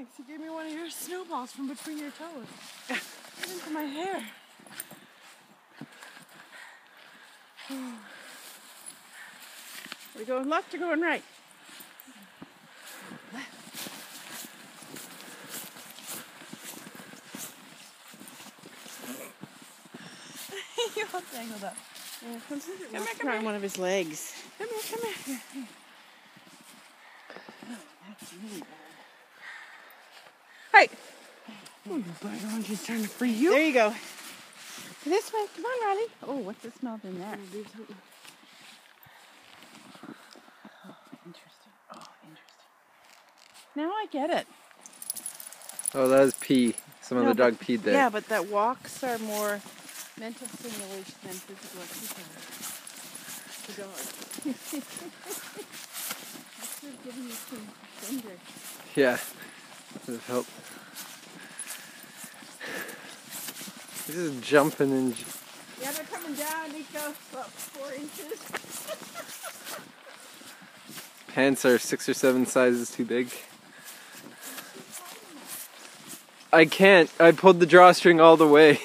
Thanks. You gave me one of your snowballs from between your toes. Get into my hair. Are we going left or going right? You all tangled up. Yeah, Come here, try one of his legs. Come here. Oh, that's really bad. Hey! Oh, you bite oranges trying to free you. There you go. This way. Come on, Riley. Oh, what's the smell in there? Do something. Oh, interesting. Oh, interesting. Now I get it. Oh, that was pee. Some other dog peed there. Yeah, but that walks are more mental stimulation than physical exercise. The dog. I should have given you some ginger. Yeah, would have helped. He's just jumping and... Yeah, they're coming down, Nico. About 4 inches. Pants are 6 or 7 sizes too big. I can't. I pulled the drawstring all the way.